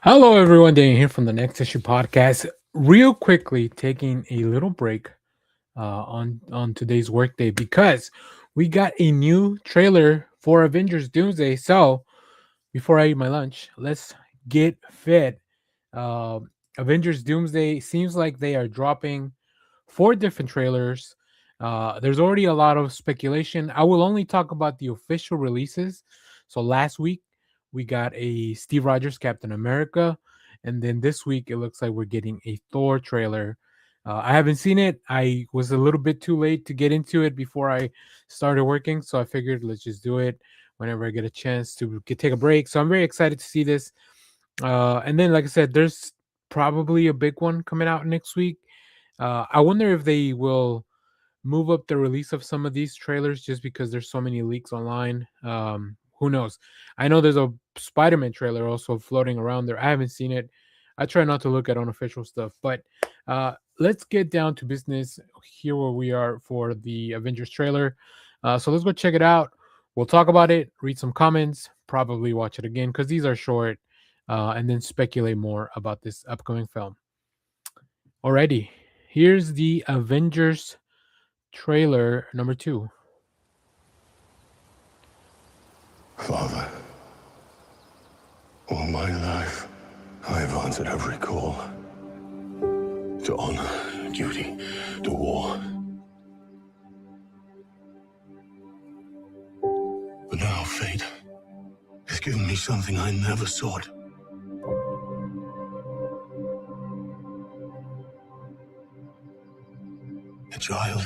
Hello, everyone. Dan here from the Next Issue Podcast. Real quickly, taking a little break on today's workday because we got a new trailer for Avengers Doomsday. So before I eat my lunch, let's get fit. Uh, Avengers Doomsday seems like they are dropping four different trailers. There's already a lot of speculation. I will only talk about the official releases. So last week we got a Steve Rogers Captain America, and then this week it looks like we're getting a Thor trailer. I haven't seen it. I was a little bit too late to get into it before I started working, so I figured let's just do it whenever I get a chance to take a break. So I'm very excited to see this. And then, like I said, there's probably a big one coming out next week. I wonder if they will move up the release of some of these trailers just because there's so many leaks online. Who knows? I know there's a Spider-Man trailer also floating around there. I haven't seen it. I try not to look at unofficial stuff, but let's get down to business here where we are for the Avengers trailer. So let's go check it out. We'll talk about it, read some comments, probably watch it again because these are short, and then speculate more about this upcoming film. Alrighty, here's the Avengers trailer number 2. Father, all my life, I have answered every call to honor, duty, to war. But now fate has given me something I never sought. A child,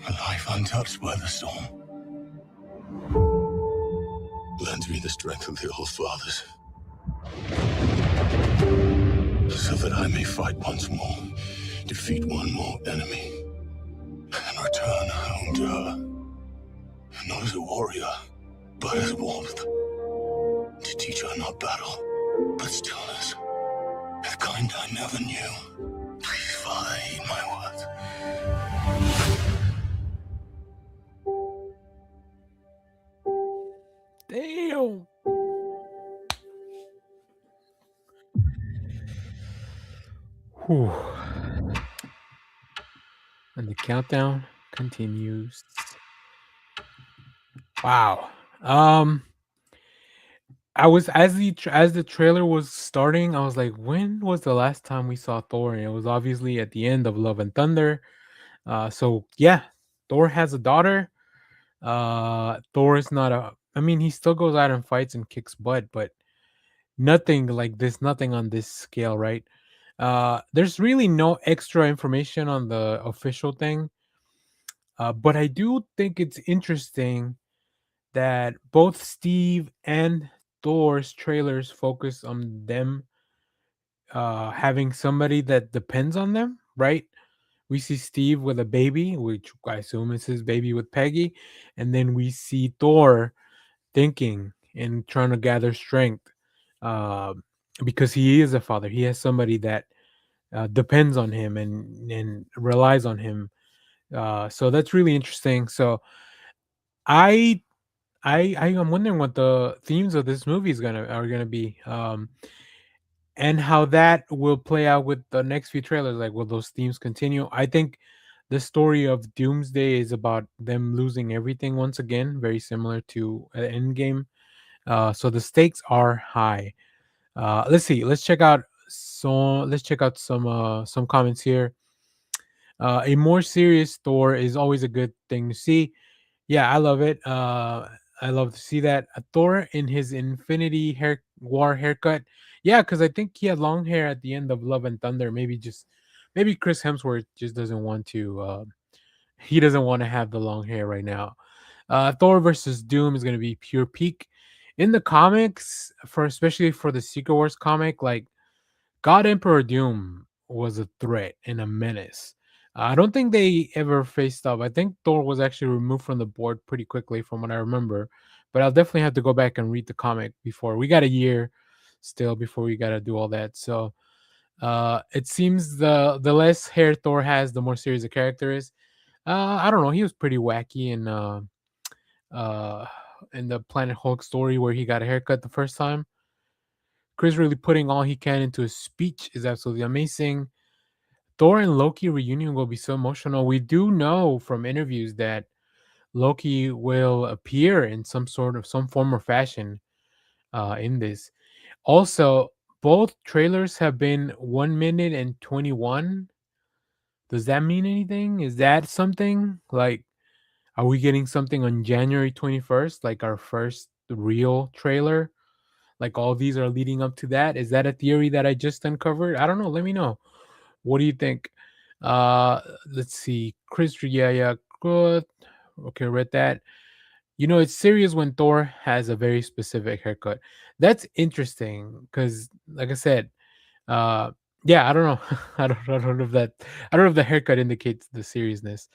a life untouched by the storm, lends me the strength of the old fathers, so that I may fight once more, defeat one more enemy, and return home to her, not as a warrior, but as warmth, to teach her not battle, but stillness, the kind I never knew. Please, Father, heed my words. Damn. Whew. And the countdown continues. Wow. I was as the trailer was starting, I was like, when was the last time we saw Thor? And it was obviously at the end of Love and Thunder. So yeah, Thor has a daughter. Thor is not a. I mean, he still goes out and fights and kicks butt, but nothing like this. Nothing on this scale, right? There's really no extra information on the official thing. But I do think it's interesting that both Steve and Thor's trailers focus on them having somebody that depends on them, right? We see Steve with a baby, which I assume is his baby with Peggy, and then we see Thor thinking and trying to gather strength uh, because he is a father. He has somebody that depends on him and relies on him. So that's really interesting. So I I am wondering what the themes of this movie are gonna be, and how that will play out with the next few trailers. Like, will those themes continue? I think the story of Doomsday is about them losing everything once again, very similar to Endgame. So the stakes are high. Let's see. Let's check out some comments here. A more serious Thor is always a good thing to see. Yeah, I love it. I love to see that. Thor in his Infinity hair War haircut. Yeah, because I think he had long hair at the end of Love and Thunder. Maybe Chris Hemsworth just doesn't want to. He doesn't want to have the long hair right now. Thor versus Doom is going to be pure peak in the comics, for especially for the Secret Wars comic. Like, God Emperor Doom was a threat and a menace. I don't think they ever faced up. I think Thor was actually removed from the board pretty quickly, from what I remember. But I'll definitely have to go back and read the comic before. We got a year still before we got to do all that. So it seems the less hair Thor has, the more serious the character is. I don't know. He was pretty wacky uh, in the Planet Hulk story where he got a haircut the first time. Chris really putting all he can into his speech is absolutely amazing. Thor and Loki reunion will be so emotional. We do know from interviews that Loki will appear in some form or fashion in this. Also, both trailers have been 1 minute and 21. Does that mean anything? Is that something like? Are we getting something on January 21st, like our first real trailer? Like all these are leading up to that? Is that a theory that I just uncovered? I don't know. Let me know. What do you think? Uh let's see. Chris, yeah, yeah, good. Okay, read that. It's serious when Thor has a very specific haircut. That's interesting because, like I said, uh, yeah, I don't know. I don't know if that. I don't know if the haircut indicates the seriousness.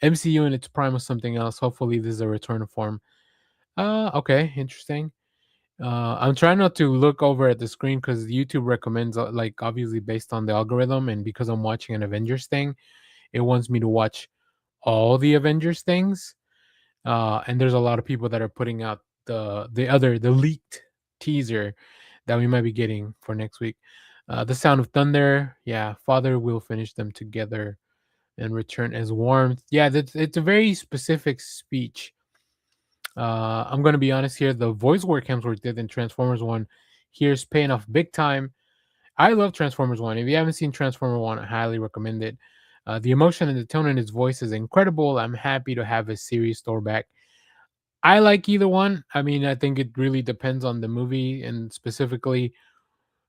MCU in its prime was something else. Hopefully, this is a return to form. Okay, interesting. I'm trying not to look over at the screen because YouTube recommends, like, obviously based on the algorithm, and because I'm watching an Avengers thing, it wants me to watch all the Avengers things. And there's a lot of people that are putting out the leaked teaser that we might be getting for next week. The Sound of Thunder, yeah, Father will finish them together and return as warmth. Yeah, it's a very specific speech. I'm gonna be honest here. The voice work Hemsworth did in Transformers One here's paying off big time. I love Transformers One. If you haven't seen Transformer One, I highly recommend it. The emotion and the tone in his voice is incredible. I'm happy to have his series Thor back. I like either one. I mean, I think it really depends on the movie and specifically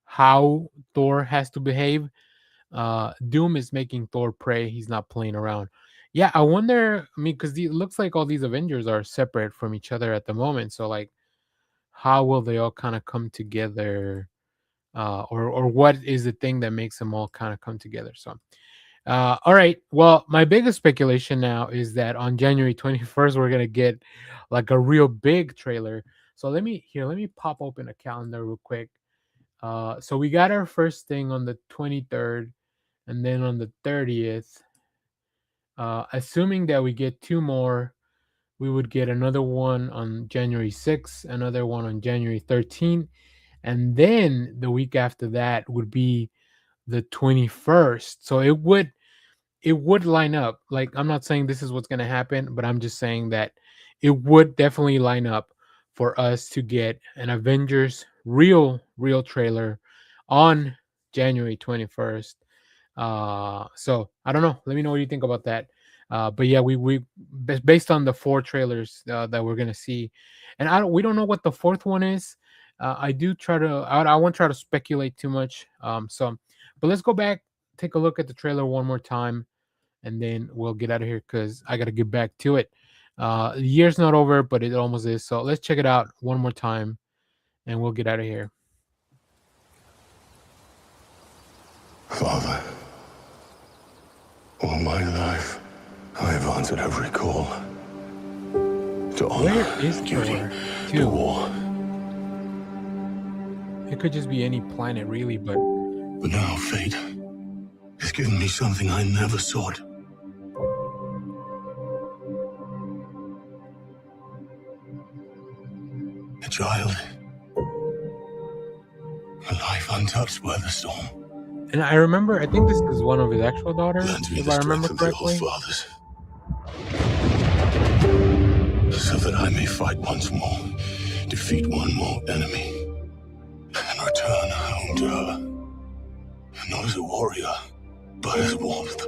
how Thor has to behave. Doom is making Thor pray. He's not playing around. Yeah, I wonder. I mean, because it looks like all these Avengers are separate from each other at the moment. So, like, how will they all kind of come together? Or what is the thing that makes them all kind of come together? So, all right. Well, my biggest speculation now is that on January 21st, we're gonna get like a real big trailer. So let me pop open a calendar real quick. So we got our first thing on the 23rd, and then on the 30th, assuming that we get two more, we would get another one on January 6th, another one on January 13th, and then the week after that would be the 21st. So it would line up. Like, I'm not saying this is what's going to happen, but I'm just saying that it would definitely line up for us to get an Avengers real trailer on January 21st. So I don't know. Let me know what you think about that. But yeah, based on the four trailers that we're gonna see, and we don't know what the fourth one is. I do try to I won't try to speculate too much. But let's go back, take a look at the trailer one more time, and then we'll get out of here because I got to get back to it. The year's not over, but it almost is. So let's check it out one more time, and we'll get out of here. Father, all my life, I have answered every call. To Where honor, is duty, Thor to 2? war. It could just be any planet, really, but But now fate has given me something I never sought. A child. A life untouched by the storm. and I remember, I think this is one of his actual daughters, Grant me if the I remember strength of the old correctly. fathers, so that I may fight once more, defeat one more enemy, and return home to her. Not as a warrior, but as warmth.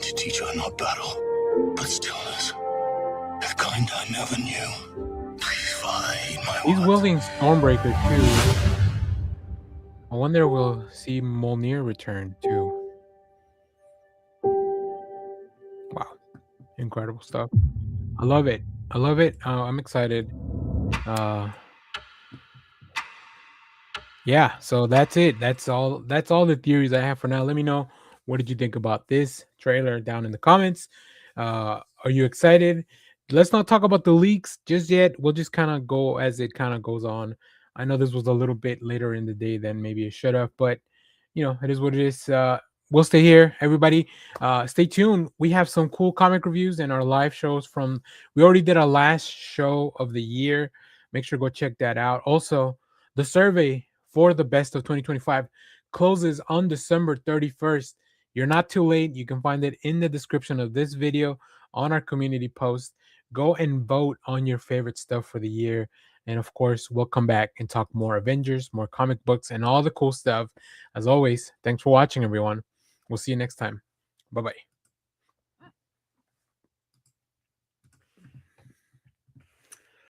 To teach her not battle, but stillness. The kind I never knew. Please, Father, heed my He's words. wielding Stormbreaker too. I wonder we'll see Mjolnir return too. Wow, incredible stuff. I love it. I love it. I'm excited. Uh, yeah. So that's it. That's all. That's all the theories I have for now. Let me know, what did you think about this trailer down in the comments. Are you excited? Let's not talk about the leaks just yet. We'll just kind of go as it kind of goes on. I know this was a little bit later in the day than maybe it should have, but it is what it is. We'll stay here, everybody. Stay tuned. We have some cool comic reviews and our live shows from. We already did our last show of the year. Make sure to go check that out. Also, the survey for the best of 2025 closes on December 31st. You're not too late. You can find it in the description of this video on our community post. Go and vote on your favorite stuff for the year. And of course, we'll come back and talk more Avengers, more comic books, and all the cool stuff. As always, thanks for watching, everyone. We'll see you next time. Bye bye.